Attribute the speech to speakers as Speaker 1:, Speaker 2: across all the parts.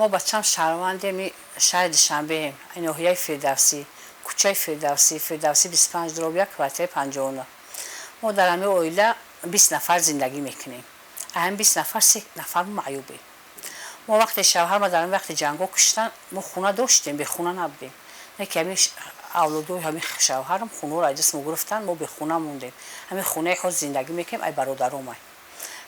Speaker 1: ما بچم شهروند شهر دوشنبه این ناحیه فردوسی، کوچه فردوسی 25 درب یک کوارتر 59. ما در همه اویله 20 نفر زندگی میکنیم. هم 20 نفر 3 نفر معیوبه. ما وقت شوهر ما در وقت جنگو کشتن ما خونه داشتیم، به خونه نبودیم. نه که همین اولادای همین شوهرم خونه را دستم گرفتن، ما به خونه موندیم. همین خونه خود زندگی میکنیم. ای برادرام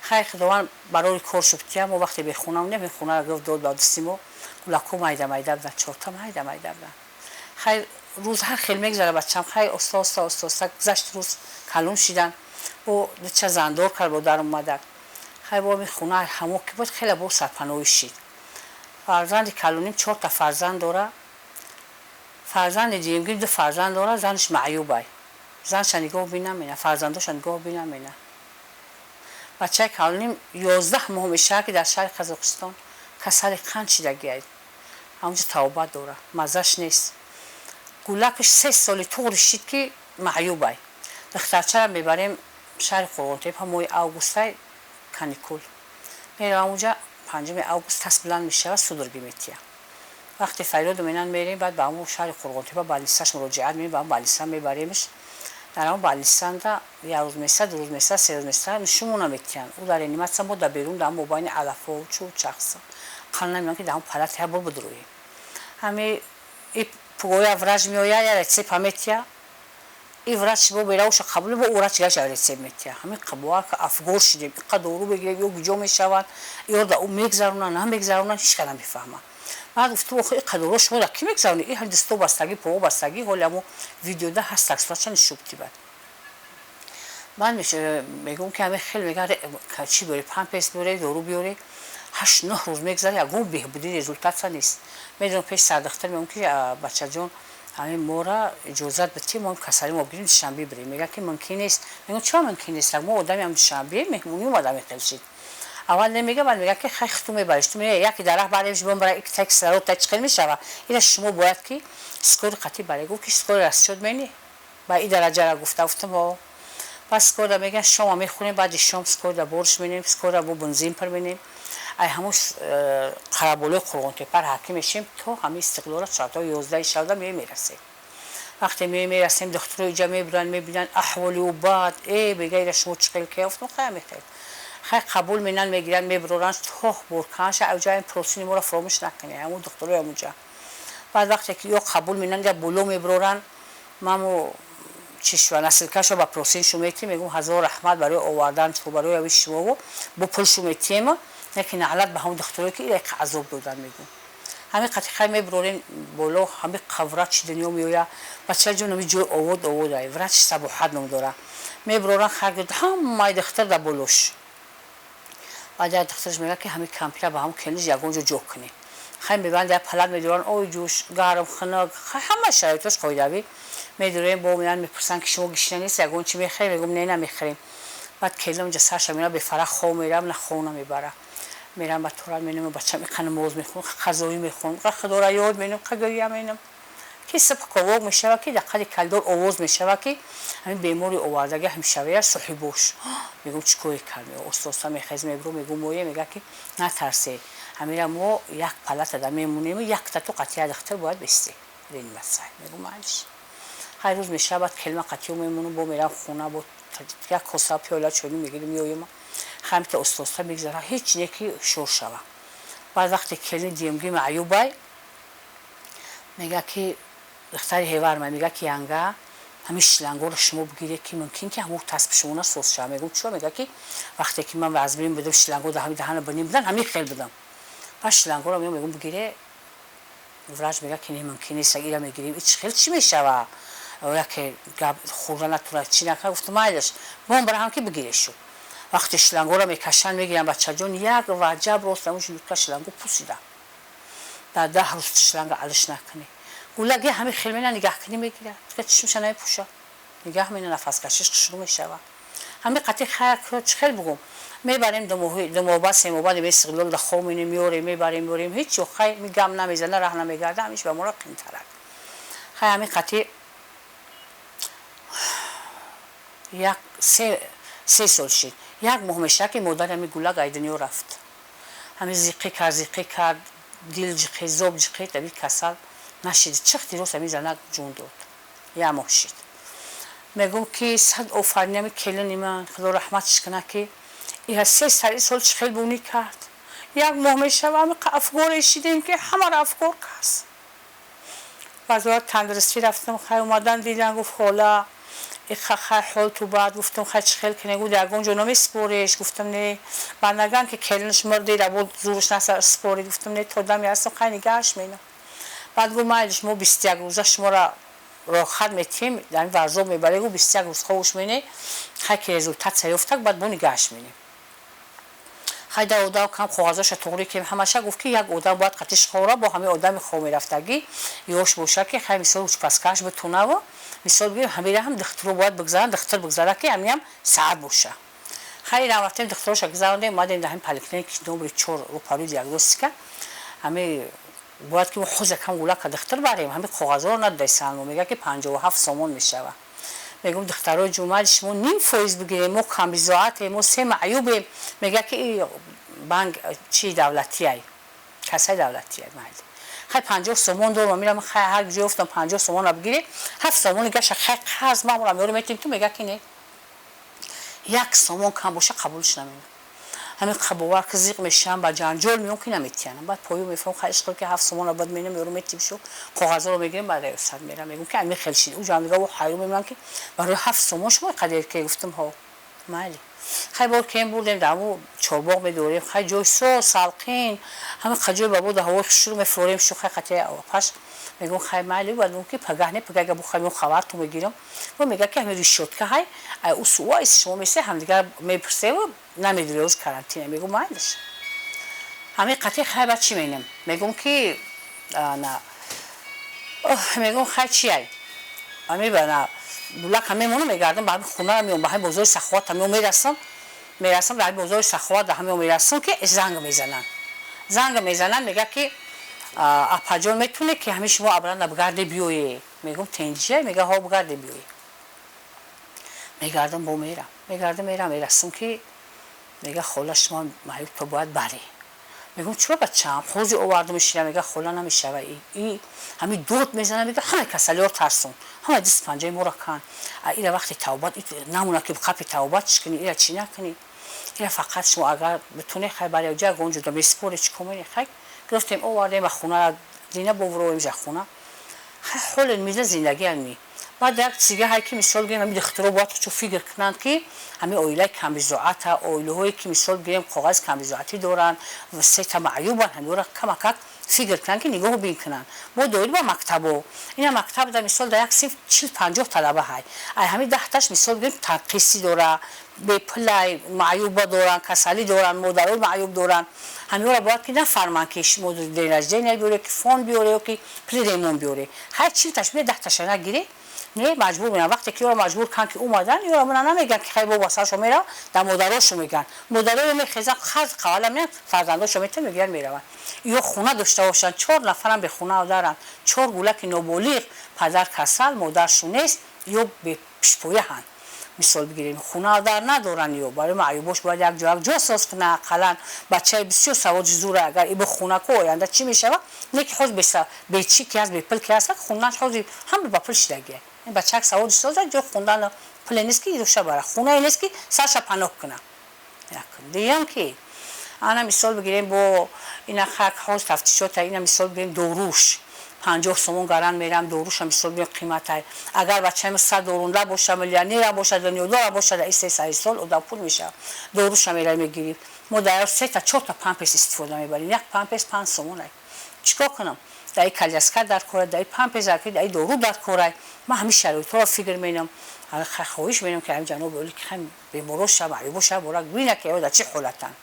Speaker 1: خیر خداوند برای کار شد که ما وقتی به خونه موندیم، خونه را گفت داد دستیم و لکو مایده بدن، چهارتا مایده بدن. خیر روز هر خیلی میگذره بچم خیر استاد گذشت روز کلون شدن و چه زندار کرد با در اومدن. خیر با می خونه همو که بود خیلی با سرپناهی شد. فرزند کلونیم 4 تا فرزند داره. فرزند دیگه 2 فرزند داره، زنش معیوبه. زنش نگاه بینم، فرزنداش نگاه بینم. بچه کلونیم 11 ماه میشه که در شهر قزاقستان کسر قند شدگی اید. همونجا توبه داره، مزش نیست. گلکش 3 سال طور شد که معیوبه. دخترچه را میبریم شهر قرغنطب هموی اوگوسته کانیکول. میرم اونجا 5 اوگوست تست بلند میشه و سودرگی میتیه. وقتی فریاد مینن میریم بعد به همون شهر قرغنطب بالستش مراجعت میریم، به همون بالستان میبریمش. در همون بالستان دا یه روز میسته، 2 روز میسته، 3 روز میسته نشونمون میتیان. او در نیمت ما در بیرون در مباین علفا و چوب چخصا. قانون میگن که در همون پلات هر بار بدرویم. همه ای پویا ورج میویا یا رسیپ میتیا. ای ورج با بیراوش قبول با اورج گاش رسیپ میتیا. همه قبوا که افغور شدیم. قدورو بگیره یو گجو میشوند. یورد او میگذرونن، هم میگذرونن هیچ کدام میفهمن. بعد گفت تو قدروش شما کی میگذرونی؟ این دستو بستگی پو بستگی حالمو ویدیو ده هست تکساتشن شوبتی بعد. من میگم که همه خیلی میگن چی بری پمپس بری دورو بیاری 8 9 روز میگذره اگه بهبودی رزولتات نیست. میدونم پیش سردختر میگم که بچه جون همین مورا اجازه بدید ما کسری ما بریم شنبه بریم. میگه که ممکن نیست. میگم چرا ممکن نیست؟ ما آدمی هم شنبه مهمونی اومدم میخوشید. اول نمیگه بعد میگه که خیلی تو میبریش تو میگه یکی درخت برایش بم برای یک تکس رو تشکیل میشه. اینا شما باید که اسکور قطعی برای گفت که اسکور راست شد منی با این درجه را گفتم پس اسکور میگه شما میخونیم بعد شام اسکور دا برش می‌بینیم اسکور با بنزین پر می‌بینیم ای هموش خرابولو قرغنطب پر حاکم میشیم تو همین استقلال ساعت 11 شب میرسیم. وقتی میرسیم دکتر اینجا میبینن احوالی و بعد ای بگیر شما چقل که افتم خیلی میخواد خیلی قبول مینن میگیرن میبرونن تو برکانش اوجای پروتئین ما رو فراموش نکنی همون دکترای اونجا. بعد وقتی که یو قبول مینن یا بلو میبرونن مامو چشوا نسل کشو با پروتئین شو میتیم میگم هزار رحمت برای آوردن تو برای اویش شما با پول شو میتیم لیکن علت به همون دکترای که یک عذاب دادن میگم همه قطعه میبرونن بلو همه قورت دنیا میویا بچه جون می جو آورد ورچ صباحت نمیداره میبرونن خرگد هم دختر در بلوش بعد دکترش میگه که همین کامپیوتر با هم کنیش یگونجا جو کنی خیلی میبند در پلات میدورن اوی جوش گرم خنک همه شرایطش قاعده‌ای میدورن با میان میپرسن که شما گشنه نیست یگون چی میخری میگم نه نمیخریم بعد کلم اونجا سرش میرا به فرح خو میرم نه خونه میبره میرم با تورال مینم بچه میخنه موز میخون غذایی میخون خدا را یاد مینم قگویا مینم که سپکوog میشه که دقیقاً کلدر آواز میشه که همین بیماری آوردگی همیشه صحیبوش میگم چیکار کنم استاد میخواز میگم مویه میگه که نترسی همین ما یک پلات دادم میمونیم یک تا تو قطعه دختر باید بستی این مسئله میگم مالش هر روز میشه بعد کلمه قطعه میمونم با میرم خونه با یک کاسه پیاله چونی میگیرم میایم همین تا استاد میگذره هیچ نکی شور شوه بعد وقتی کلی دیمگی معیوبای میگه که دختر هیوار میگه که یانگا همیشه لنگور شما بگیره که ممکن که همون تصب شما سوس شه میگم چرا میگه که وقتی که من وزبریم بدم شلنگور همین دهن بنیم بدن همین خیلی بدم پس شلنگور میگم بگیره وراج میگه که ممکن نیست اگه میگیریم هیچ خیلی چی میشه و که خوردن تو چی نکنه گفتم مایلش من برای هم که بگیره شو وقتی شلنگور میکشن میگیرم بچه جون یک وجب راستموش میکشلنگو پوسیدم در 10 روز شلنگ علش نکنی گولگی همین خیلی من نگاه کنی میگیره که چشمش نمیپوشه نگاه مینه نفس کشش شروع میشه همین قطعه خیلی بگم میبریم دو ماه بعد 3 ماه بعد به استقلال د خو میبریم هیچ خیلی میگم نمیزنه راه نمیگرده همیشه به مرا قینتره خیلی همین قطعه یک 3 سال شد یک ماه میشه که مادر همین گولگ ایدنیو رفت همین زیقی کرد دیل جقی زوب جقی تبی کسل نشید چخ دیروز میزنه جون داد یا ماشید میگم که صد آفرینم کلنی من خدا رحمتش کنه که این 3 سال چخیل بونی کرد یک ماه میشه و همه افکار شیدیم که همه را افکار کس وزارت تندرستی رفتم خیلی اومدن دیدن گفت خاله خیلی حال تو بعد گفتم خیلی چخیل کنه گفت در اونجا نمی سپورش گفتم نه بعد نگم که کلنش مرده را بود زورش نسر سپوری گفتم نه تا دمی هستم خیلی نگهش مینم بعد گفت مایلش ما 21 روزه شما را راحت میتیم در این ورزو میبره گفت 21 روز خوش مینه خیلی که رزولتت سیفتک بعد بو نگهش مینیم خیلی اودا کم خوازش توری که همشه گفت که یک اودا باید قطعش خورا با همه آدم خواه میرفتگی یوش باشه که خیلی مثال اوچ پسکش بتونه و مثال بگیم همه هم دختر رو باید بگذارن دختر بگذاره که همین هم ساعت باشه خیلی رفتیم دخترش گذارنده اومدیم در همین پلیکلینیک نمره 4 رو پاری دیاگنوستیک همه باید که خوز کم گولا که دختر بریم همه کاغذ رو ندیسن و میگه که 57 سومون میشه میگم دخترای جمعه شما نیم فایز بگیریم ما کمبیزاعت ما 3 معیوب میگه که این بانک چی دولتی ای کسای دولتی ای مالی خیلی 50 سومون دارم میرم خیلی هر جا گفتم 50 سومون رو بگیری 7 سومون گشت خیلی قرض ما رو میتیم تو میگه که نه 1 سومون کم باشه قبولش نمیکنم همین خبوار که زیق میشم با جنجال میون که نمیتونم بعد پایو میفهم خیلی اشکال که 7 سومون رو بعد مینم یارو میتیم شو کاغذ رو میگیریم بعد استاد میرم میگم که همین خیلی شید اونجا میگه و حیرون میمونم که برای 7 سومون شما قدر که گفتم ها مالی خیلی بار کم بودیم در اون چورباغ میدوریم خیلی جوی سو سالقین همین خجوی بابود هوا شروع میفوریم شو خیلی قطعه پاش میگم خیلی مالی بعد اون که پگاه بو خیلی خبر تو میگیرم و میگه که همین ریشوت که های اصوا است شما میشه هم دیگه میپرسه و نمیدونی روز کارانتینه میگم مالش همین قطعه خیلی چی مینم میگم که نه میگم خیلی چیه همین بنا بولاک همه منو میگردم بعد خونه رو میام با هم بزرگ سخوات هم میرسم در بزرگ سخوات همه میرسم که زنگ میزنن میگه که اپاجون میتونه که همه شما ابران بگرده بیوی میگم تنجیه میگه ها بگرده بیوی میگردم با میرسم که میگه خلا شما معیوب تو باید بری میگم چرا بچه‌ام خوزی آوردم میشینم میگه خلا نمیشه این همین دود میزنه میگه همه کسلی رو ترسون همه دست پنجه مورا کن این وقتی توبات نمونه که بخوای توباتش کنی این چی نکنی این فقط شما اگر بتونی خیلی برای جا اونجا دو بسپوری چی کنی خیلی گفتیم آوردیم خونه دینا بورویم جا خونه حال میز زندگی علمی بعد یک چیزی هایی که مثال بگیم همین دخترها باید چو فکر کنند که همین اویلای کمبیزاعت اویلهایی که مثال بگیم کاغذ کمبیزاعتی دارن و 3 تا معیوبن همین را کمک فکر کنند که نگاه بکنن ما دوید با مکتبو این مکتب در مثال در یک صف 40-50 طلبه های همین 10 تاش مثال بگیم تنقیصی داره به پلای معیوب دارن کسلی دارن مادرای معیوب دارن همین را باید که نفرمان که مدیر درجه نگیره که فون بیاره که پلیمون بیاره هر چیز تاش به 10 تاش نگیره نه مجبور میشن وقتی که یارو مجبور کن که اومدن یارو من نمیگن که خیلی واسهشو میرن در مادراشو میگن مادرای میخزن خز قوالا میان فرزنداشو میگن میرن یا خونه داشته باشن 4 نفرم به خونه دارن 4 گولک نوبولیغ پدر کسل مادرشون نیست یا به پیشپویه هن مثال بگیریم خونه دار ندارن یا برای معیوبش باید یک جا ساز کنه اقلا بچه بسیار سواد زوره اگر ای به خونه کو آینده چی میشه نه که خود به چی که از به پل که هست خونهش خود هم به پل شدگه این بچه که سواد سازه جو خوندن پل نیست که ایروشه برای خونه نیست که سرش پناه کنه دیگه که انا مثال بگیریم با این خاک حوز تفتیشات اینا مثال بگیریم دوروش 50 سومون گران میرم دوروش هم مثال بگیریم قیمت اگر بچه‌م 100 دورونده باشه میلیونر باشه دنیادار باشه در 3 سال اون پول میشه دوروش هم میگیریم ما در 3 تا 4 تا پمپس استفاده میبریم یک پمپس 5 سومونه چیکار کنم در کالجاسکا در کره در پمپس در دورو در کره ما همین شرایط رو فکر می‌کنم خواهش می‌کنم که هم جناب اولی که هم به مروش شب باشه برای ببینه که در چه حالتن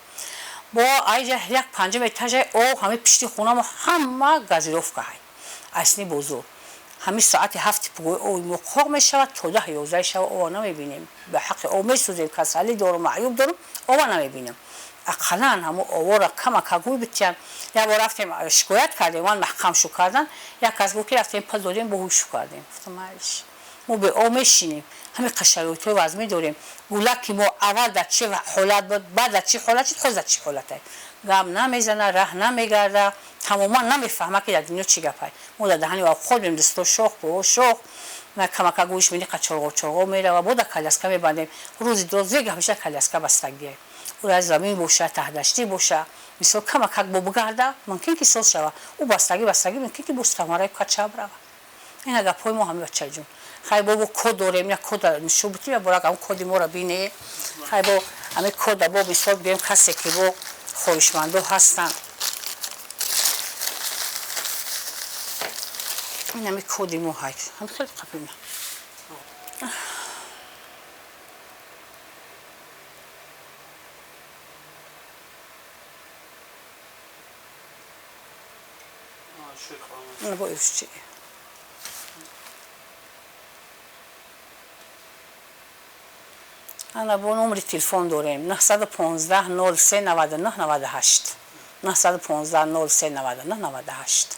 Speaker 1: با ایجا یک 5 اتاج او همه پشت خونه ما همه گازیروفکا های اصلی بزرگ همین ساعت 7 پگوی او مقاق میشود تا 10-11 شب او نمیبینیم به حق او میسوزیم کسلی دارم معیوب دارم او نمیبینیم اقلا همو اوورا کما کگوی بتیم یا با رفتیم شکایت کردیم وان محکم شو کردن یک از بوکی رفتیم پل دادیم بهوش کردیم گفتم مالش ما به او میشینیم همین قشایوت و وزمی داریم گولکی ما اول در چه حالت بود بعد در چه حالت شد خود در چه حالته گم نمیزنه ره نمیگرده تماما نمیفهمه که در دنیا چی گپه ما در دهنی و خود بیم دستو شوخ به شوخ نه کمک گوش میدی قچرغو چرغو میره و بود کلاسکا میبندیم روزی دوزی همیشه کلاسکا بستگیه او از زمین باشه تهدشتی باشه مثلا کمک بو بگرده ممکن که سوز شوه او بستگی ممکن که بوست کمره کچا بره این اگه پای ما همه بچه جون خیلی بابا کد داریم یا کد نشوبتی یا برای اون کدی ما را بینه خیلی با همه کد با مثال بیم کسی که با خویشمندو هستن این همه کدی ما های هم خیلی قبیمه با ایش چی انا با نمره تلفن داریم 915 03 99 98 915 03 99 98